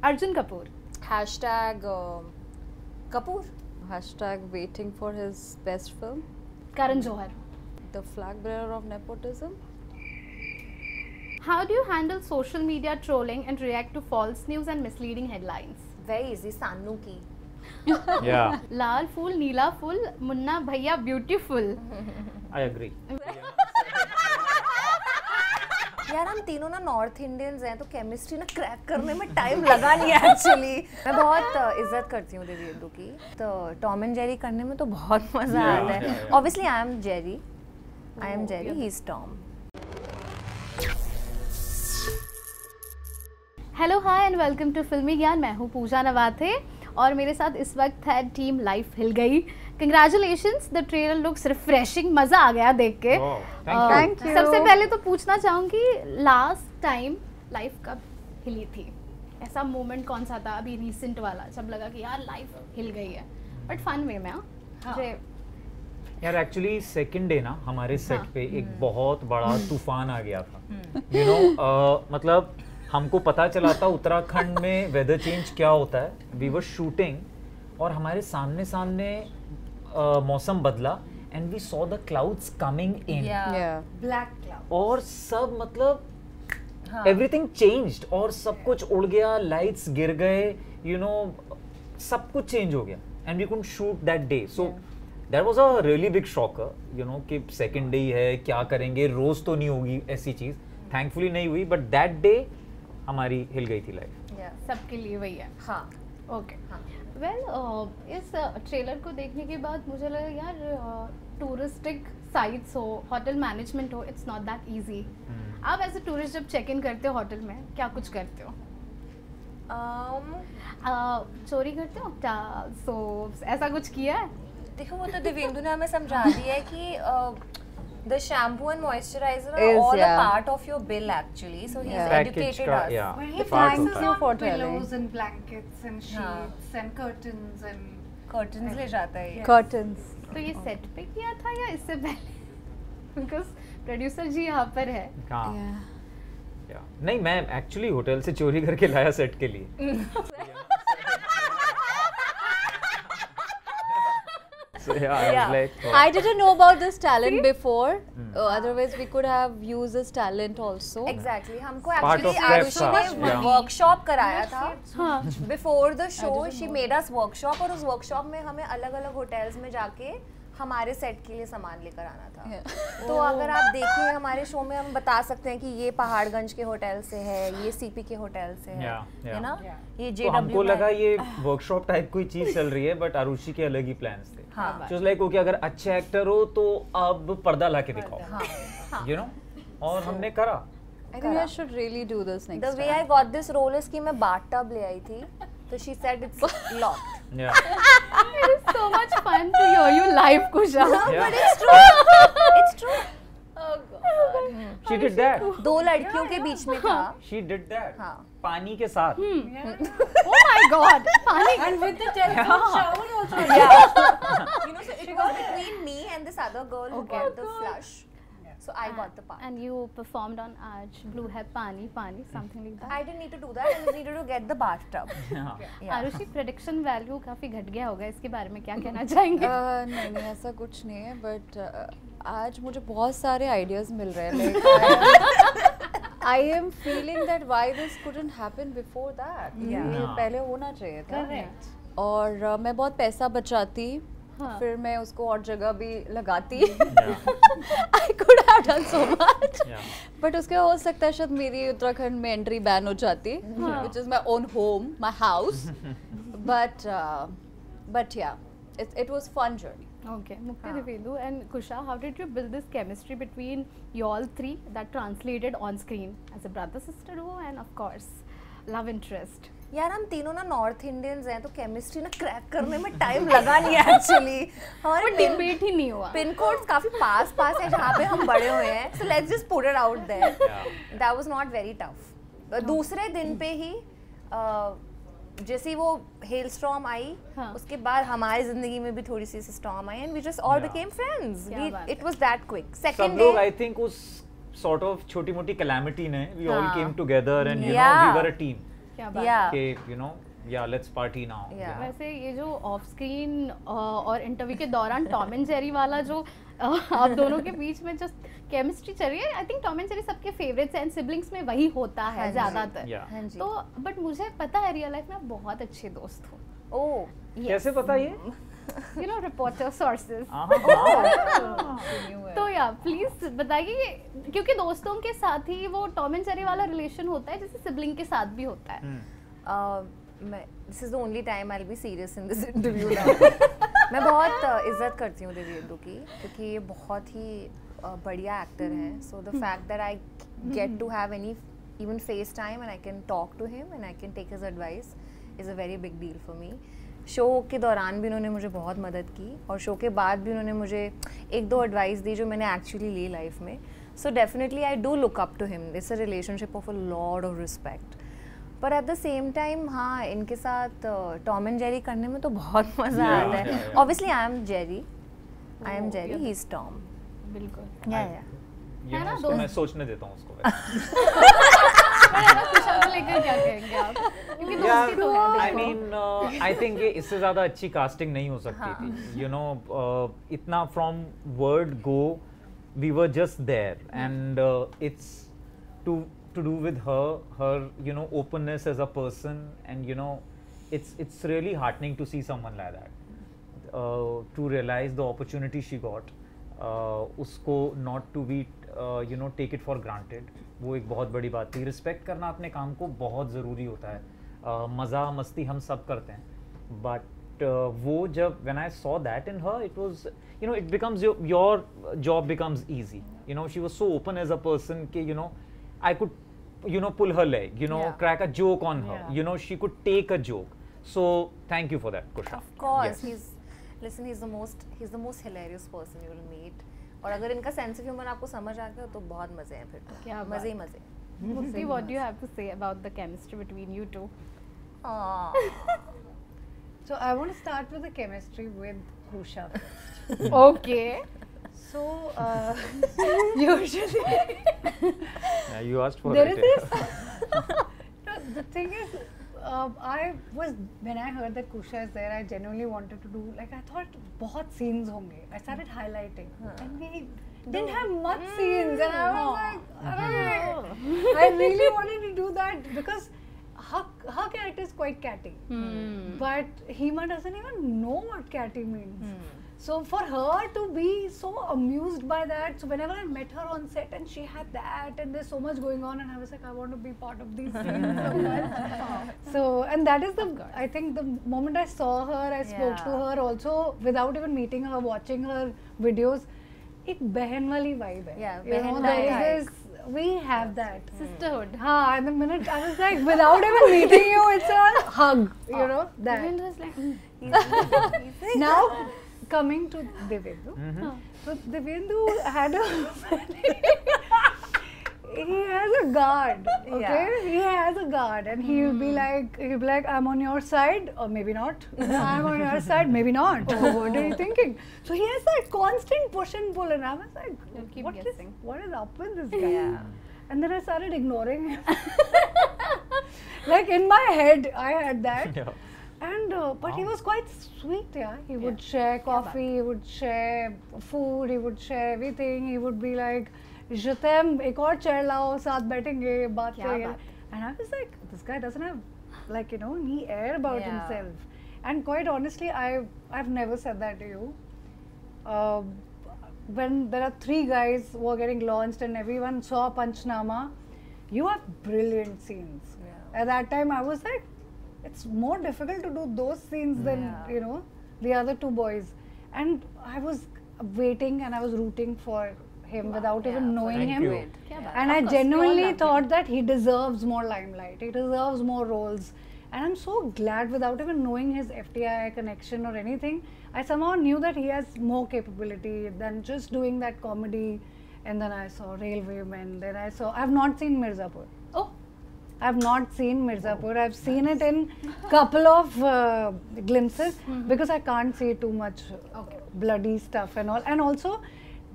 Arjun Kapoor. Hashtag Kapoor. Hashtag waiting for his best film. Karan Johar. The flag bearer of nepotism. How do you handle social media trolling and react to false news and misleading headlines? Very easy. Sannu ki. Yeah, Lal fool, Neela fool, Munna bhaiya beautiful. I agree. यार हम तीनों ना north Indians हैं तो chemistry ना crack करने में time लगा नहीं है एक्चुअली। मैं बहुत इज्जत करती हूँ देवेंदु की, तो टॉम एंड जेरी करने में तो बहुत मजा आता है। Obviously I am Jerry, he is Tom. Hello hi and welcome to Filmy Gyan. मैं हूँ पूजा नवाथे और मेरे साथ इस वक्त है टीम लाइफ हिल गई। Congratulations, the trailer looks refreshing, मजा आ गया देख के। Thank you. सबसे पहले तो पूछना चाहूंगी, लास्ट टाइम लाइफ कब हिली थी? ऐसा मोमेंट कौन सा था अभी रीसेंट वाला जब लगा कि यार लाइफ हिल गई है, बट फन वे में? मुझे यार एक्चुअली सेकंड डे ना हमारे सेट पे एक बहुत बड़ा तूफान आ गया था। यू नो मतलब हमको पता चला था उत्तराखंड में वेदर चेंज क्या होता है। वी वर शूटिंग और हमारे सामने मौसम बदला and we saw the clouds coming in black cloud और सब मतलब एवरीथिंग चेंज्ड और सब कुछ उड़ गया, लाइट्स गिर गए, यू नो सब कुछ चेंज हो गया and we couldn't shoot that day. So that was a really big shocker, you know कि सेकंड डे है, क्या करेंगे, रोज तो नहीं होगी ऐसी चीज। थैंकफुली नहीं हुई, बट दैट डे हमारी हिल गई थी लाइफ। सबके लिए वही है। हाँ ओके वेल, इस ट्रेलर को देखने के बाद मुझे लगा यार टूरिस्टिक साइट्स हो, होटल मैनेजमेंट हो, इट्स नॉट दैट इजी। आप एज ए टूरिस्ट जब चेक इन करते हो होटल में, क्या कुछ करते हो? चोरी करते हो क्या? सो ऐसा कुछ किया है? देखो वो तो देवेंदु ने हमें समझा दिया है कि the shampoo and moisturizer are Is, all yeah. a part of your bill actually, so he's Yeah. educated us. Yeah, Well, he part prices होता है। on for telling. pillows and blankets and sheets and curtains and Curtains ले जाता है ये। Curtains. तो ये set पे किया था या इससे पहले? बिकॉज प्रोड्यूसर जी यहाँ पर है। हाँ Yeah. या नहीं, मैं एक्चुअली होटल से चोरी करके लाया सेट के लिए। So yeah, I was like, oh. I didn't know about this talent before. Otherwise, we could have used this talent also. Exactly, हमको Part actually of prep Arushi था, ने yeah. वर्कशॉप कराया था। हाँ Before the show, she made us workshop और उस workshop में हमें अलग-अलग होटल्स में जाके हमारे सेट के लिए सामान लेकर आना था। तो अगर आप देखें हमारे शो में हम बता सकते हैं कि ये पहाड़गंज के होटल से है, ये सीपी के होटल से है, है ना? ये तो हमको लगा ये वर्कशॉप टाइप कोई चीज चल रही है, बट आरुषि के अलग ही प्लान्स थे। हाँ। Just like ओके, अगर अच्छे एक्टर हो तो अब पर्दा लाके दिखाओ, यू नो, और हमने करा। I think I should really do this next The way I got this role is कि मैं bathtub ले आई थी, तो she said it's locked. Yeah. It is so much fun to hear you live, Kusha. Yeah. But it's true. It's true. Oh God. She did that. दो लड़कियों के बीच में था। She did that. हाँ। पानी के साथ। Oh my God. Funny. and with the telephone shower also. Yeah. You know, so it was between me and this other girl who got the flush. So I got the part. And you performed on Aaj Blue Hai Pani Pani, something like that. I didn't need to do that. I just needed to get the bathtub. हाँ। Yeah. Arushi, prediction value काफी घट गया होगा, इसके बारे में क्या कहना चाहेंगे? नहीं ऐसा कुछ नहीं है, बट आज मुझे बहुत सारे आइडियाज मिल रहे हैं। I am feeling that why this couldn't happen before that. Yeah. ये पहले होना चाहिए था। Correct. और मैं बहुत पैसा बचाती, हाँ। फिर मैं उसको और जगह भी लगाती। Yeah. I could have done so much. Yeah. But उसके हो सकता है शायद मेरी उत्तराखंड में एंट्री बैन हो जाती, which is my own home, my house. But yeah, it was fun journey. Okay, Mukti Devendu and Kusha, how did you build this chemistry between you all three that translated on screen as a brother sister duo and of course love interest? यार हम तीनों ना north Indians हैं तो chemistry ना crack करने में time लगा नहीं है एक्चुअली। हमारे डिबेट ही नहीं हुआ। पिन कोड्स काफी पास है जहाँ पे हम बड़े हुए हैं, so let's just put it out there. That was not very tough. दूसरे दिन पे ही जैसे वो हेल स्टॉर्म आई, उसके बाद हमारी जिंदगी में भी थोड़ी सी स्टॉर्म आई and we just all became friends. It was that quick. सब सेकंड लोग डे आई थिंक उस sort of छोटी मोटी calamity ने we all हाँ। came together and you know Yeah. we were a team. क्या बात Yeah. कि you know yeah let's party now. Yeah. वैसे ये जो ऑफ स्क्रीन और इंटरव्यू के दौरान टॉम एंड जेरी वाला जो आप दोनों के बीच में जो केमिस्ट्री चल रही है, I think Tom and Jerry सबके फेवरेट्स एंड सिबलिंग्स में वही होता हाँ है जी। ज्यादातर। Yeah. हाँ जी। तो बट मुझे पता है रियल लाइफ में आप बहुत अच्छे दोस्त हो, ओह कैसे पता ये? You know reporter sources. हाँ। तो या प्लीज बताइए कि क्योंकि दोस्तों के साथ ही वो टॉम एंड जेरी वाला रिलेशन होता है जैसे सिबलिंग के साथ भी होता है। This is the only time I will be serious in this interview now. मैं बहुत इज्जत करती हूँ देवेंदु की, क्योंकि ये बहुत ही बढ़िया एक्टर हैं. So the fact that I get to have any even FaceTime and I can talk to him and I can take his advice is a very big deal for me. Show के दौरान भी उन्होंने मुझे बहुत मदद की और show के बाद भी उन्होंने मुझे एक दो एडवाइस दी जो मैंने एक्चुअली ली लाइफ में. So definitely I do look up to him. It's a relationship of a lot of respect. पर एट द सेम टाइम हाँ, इनके साथ टॉम एंड जेरी करने में तो बहुत मज़ा आता है. Obviously I am Jerry, he is Tom. बिल्कुल. या ये है ना, उसको मैं दोस्त- सोचने देता हूँ उसको. खुशहाल को लेकर क्या कहेंगे आप? क्योंकि दोस्ती तो है, आई देखो। मीन आई थिंक ये इससे ज़्यादा अच्छी कास्टिंग नहीं हो सकती थी. यू नो इतना from word go we were just there and it's to do with her you know openness as a person, and you know it's really heartening to see someone like that, to realize the opportunity she got, उसको not to be you know take it for granted. वो एक बहुत बड़ी बात थी. Respect करना अपने काम को बहुत ज़रूरी होता है. मज़ा मस्ती हम सब करते हैं, बट वो जब when I saw that in her, it was you know it becomes your job becomes easy. You know she was so open as a person कि you know I could you know pull her leg, you know crack a joke on her, you know she could take a joke. So thank you for that, Kusha. Of course, Yes. he's the most hilarious person you will meet. और अगर इनका sense of humour आपको समझ आ गया तो बहुत मजे हैं फिर तो. क्या मजे ही बात. मजे. Mukti, what do you have to say about the chemistry between you two? So I want to start with the chemistry with Kusha. Okay. So usually Yeah, you asked for there it. is this. No, the thing is, I was when I heard that Kusha is there, I genuinely wanted to do I thought बहुत scenes होंगे. I started highlighting, and we didn't have much scenes, and I was like, I don't know. I really wanted to do that because her character is quite catty, but Hema doesn't even know what catty means. So for her to be so amused by that, so whenever I met her on set and she had that and there's so much going on, and I was like, I want to be part of these scenes so much. So, and that is I think the moment I saw her, I spoke to her also without even meeting her, watching her videos, एक बहन वाली vibe है. Yeah, You know, बहन there वाली is this, we have that. Sisterhood. And the minute I was like, without even meeting you, it's a hug, you know, that. Devendra is like, Now, coming to Devendu. So Devendu had he has a guard, okay? Yeah. He has a guard, and he'll be like, I'm on your side, or maybe not. I'm on your side, maybe not. What are you thinking? So he has that constant push and pull, and I was like, You'll keep what guessing. is up with this guy? Yeah. And then I started ignoring him. Like in my head, I had that. Yeah. And but he was quite sweet, yeah. He would share coffee, he would share food, he would share everything. He would be like, "Je t'aime, ek aur chair lao, saath baithenge, baat Kya karenge." baat. And I was like, this guy doesn't have, like, you know, any air about Yeah. himself. And quite honestly, I've never said that to you. When there are 3 guys who are getting launched and everyone saw Panchnama, you have brilliant scenes. Yeah. At that time, I was like, it's more difficult to do those scenes than you know the other 2 boys. And I was waiting and I was rooting for him without even knowing Thank him. you. क्या बात. And I Of course, we all genuinely love him. thought that he deserves more limelight. He deserves more roles. And I'm so glad, without even knowing his FTI connection or anything, I somehow knew that he has more capability than just doing that comedy. And then I saw Railwaymen. Then I saw. I've not seen Mirzapur. Oh, I've not seen Mirzapur. I've seen it in couple of glimpses because I can't see too much bloody stuff and all. And also,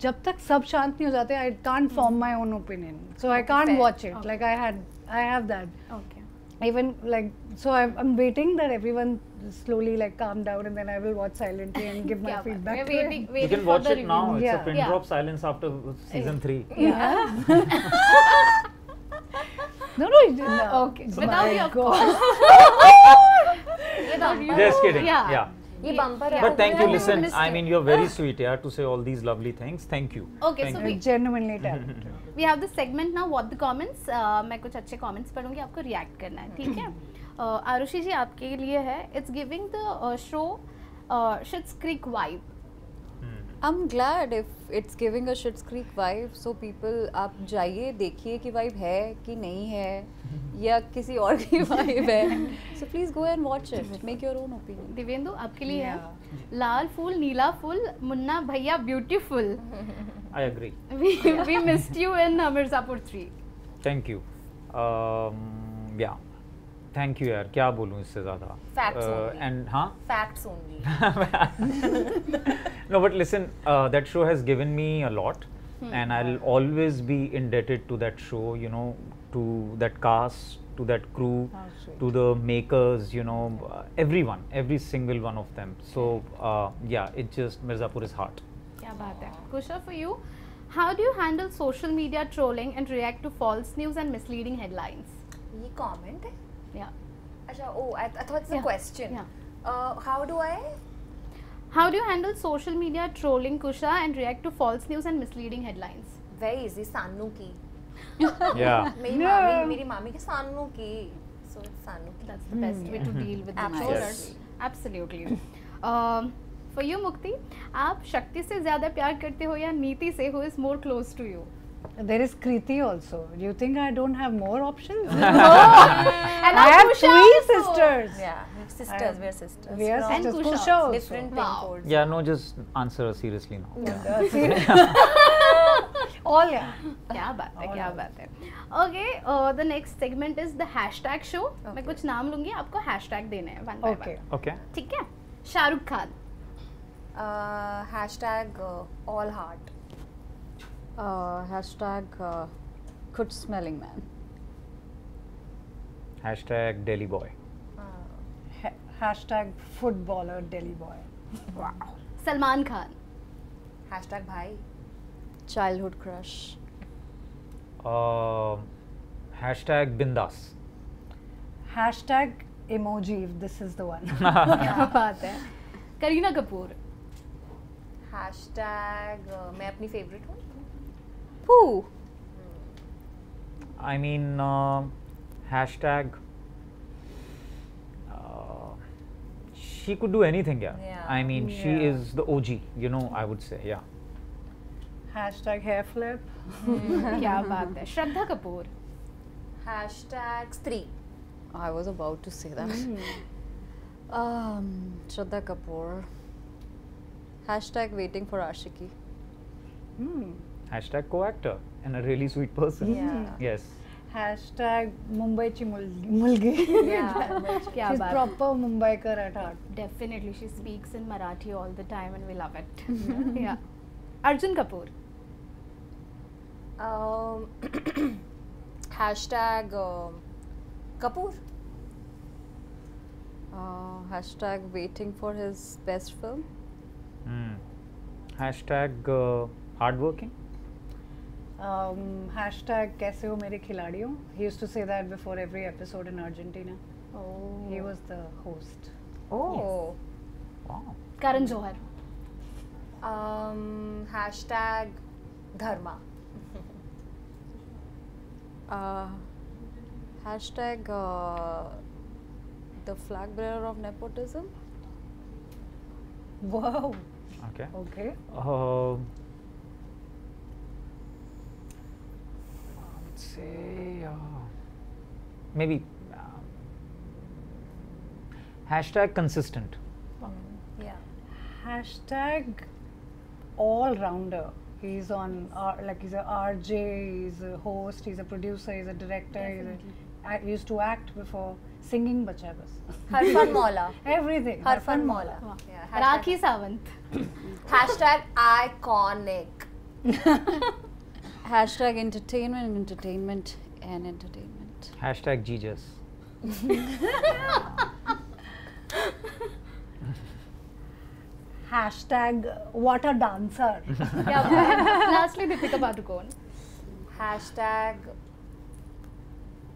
जब तक सब शांत नहीं हो जाते, I can't form my own opinion. So I can't fair. watch it. Okay. Like I have that. okay. even like, so I'm waiting that everyone slowly like calm down, and then I will watch silently and give my क्या बात है, feedback we're to waiting, it. You waiting can for watch the it now. review. It's Yeah. a pin Yeah. drop silence after season 3. Yeah. No, no. Okay, Oh without my your God. Without you. Just kidding. Yeah. Yeah. ये bumper है. But thank you. Yeah, Listen, missed I it. mean, you're very sweet, yeah, to say all these lovely things. Thank you. Okay, Thank so you. we Genuinely talented. we have the segment now, what the comments. मैं कुछ अच्छे comments पढ़ूंगी, आपको react करना है, ठीक है? आरुषि जी आपके लिए है. It's giving the show Schitt's Creek vibe. I'm glad if it's giving a Schitt's Creek vibe, so people आप जाइए देखिए कि vibe है कि नहीं है या किसी और की vibe है. So please go and watch it. Make your own opinion. Divyendu आपके लिए है. लाल फूल, नीला फूल, मुन्ना भैया beautiful. I agree. We missed you in Mirzapur 3. Thank you. Yeah. Thank you यार. क्या बोलूँ इससे ज़्यादा? Facts only. And हाँ? Facts only. No, but listen, that show has given me a lot, and I'll always be indebted to that show. You know, to that cast, to that crew, to the makers. You know, everyone, every single one of them. So yeah, it just Mirzapur is heart. क्या बात है. Kusha, for you, how do you handle social media trolling and react to false news and misleading headlines? ये comment है? Yeah. अच्छा, oh, I thought it's a Yeah. question. Yeah. How do I? How do you handle social media trolling, Kusha, and react to false news and misleading headlines? Very easy. सानू की. Yeah. मेरी मामी के सानू की. So it's सानू की. That's the best way to deal with the Absolutely. trolls. Absolutely. For you, Mukti, आप शक्ति से ज़्यादा प्यार करते हो या नीति से? Who is more close to you? There is Kriti also. Do you think I don't have more options? And I now have Kusha 3 also. sisters. Yeah, sisters. We're sisters. We are From And sisters. Kusha. Kusha also. different pin Wow. codes. Yeah. No, just answer seriously now. All yeah. क्या बात है, क्या बात है. Okay, the next segment is the hashtag show. मैं कुछ नाम लूँगी, आपको hashtag देने हैं one by Okay. one. Okay. ठीक है? Shahrukh Khan. Hashtag all heart. Hashtag good smelling man. Hashtag Delhi boy. Hashtag footballer Delhi boy. Wow. Salman Khan. Hashtag भाई. Childhood crush. Hashtag bindas. Hashtag emoji if this is the one. क्या बात है. Kareena Kapoor. Hashtag मैं अपनी favorite हूँ. Pooh. I mean, hashtag. She could do anything, yeah. Yeah. I mean, she Yeah. is the OG. You know, I would say, yeah. Hashtag hair flip. क्या बात है. Shraddha Kapoor. Hashtag स्त्री. I was about to say that. Shraddha Kapoor. Hashtag waiting for Ashiki. Hashtag co-actor and a really sweet person. Yeah. Yes. Hashtag Mumbaichi mulgi. Yeah. क्या She's बात. proper Mumbaiker at heart. Definitely, she speaks in Marathi all the time, and we love it. Yeah. Arjun Kapoor. Hashtag Kapoor. Hashtag waiting for his best film. Hashtag hardworking. Hashtag कैसे हो मेरे खिलाड़ियों. He used to say that before every episode in Argentina. Oh. He was the host. Oh. Wow. Karan Johar. Hashtag Dharma. Hashtag the flag bearer of nepotism. Wow. Okay. Okay. Let's say maybe hashtag consistent. Yeah. Hashtag all rounder. He's on he's a RJ, he's a host, he's a producer, he's a director. He used to act before. Singing bacha hai bas. Harfan Maula. Everything. Harfan Maula. Yeah. Rakhi Sawant. Hashtag iconic. Hashtag entertainment, entertainment, and entertainment. Hashtag Jesus. Hashtag what a dancer. क्या बात है? Lastly, Deepika Padukone. Hashtag.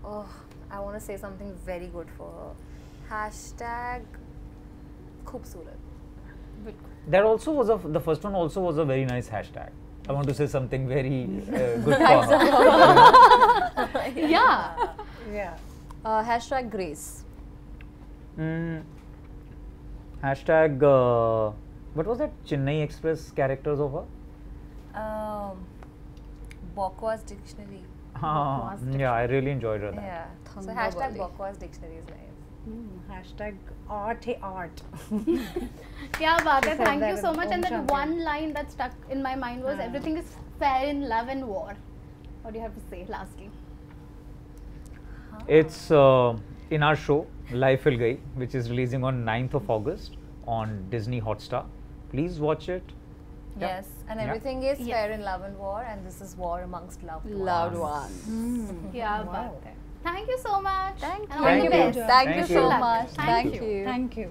Oh, I want to say something very good for her. Hashtag. Khoobsurat. That also was the first one also was a very nice hashtag. I want to say something very good for her. Yeah. Yeah. Hashtag Grace. Hashtag what was that Chennai Express characters of her? Bokwas Dictionary. Yeah, I really enjoyed her. That. Yeah. So Thanga hashtag wali. Bokwas Dictionary is nice. Hashtag art hey art. क्या बात है? She said Thank you that so in much. Om And that Shanti. one line that stuck in my mind was everything is fair in love and war. What do you have to say lastly? It's in our show Life Will Gayi, which is releasing on 9th of August on Disney Hotstar. Please watch it. Yeah. Yes, and Yeah. everything is Yes. fair in love and war, and this is war amongst loved ones. Loved one. क्या बात है? Thank you so much. Thank And you. all the Thank you. best. Thank you Thank so you. much. Thank Thank you. you. Thank you.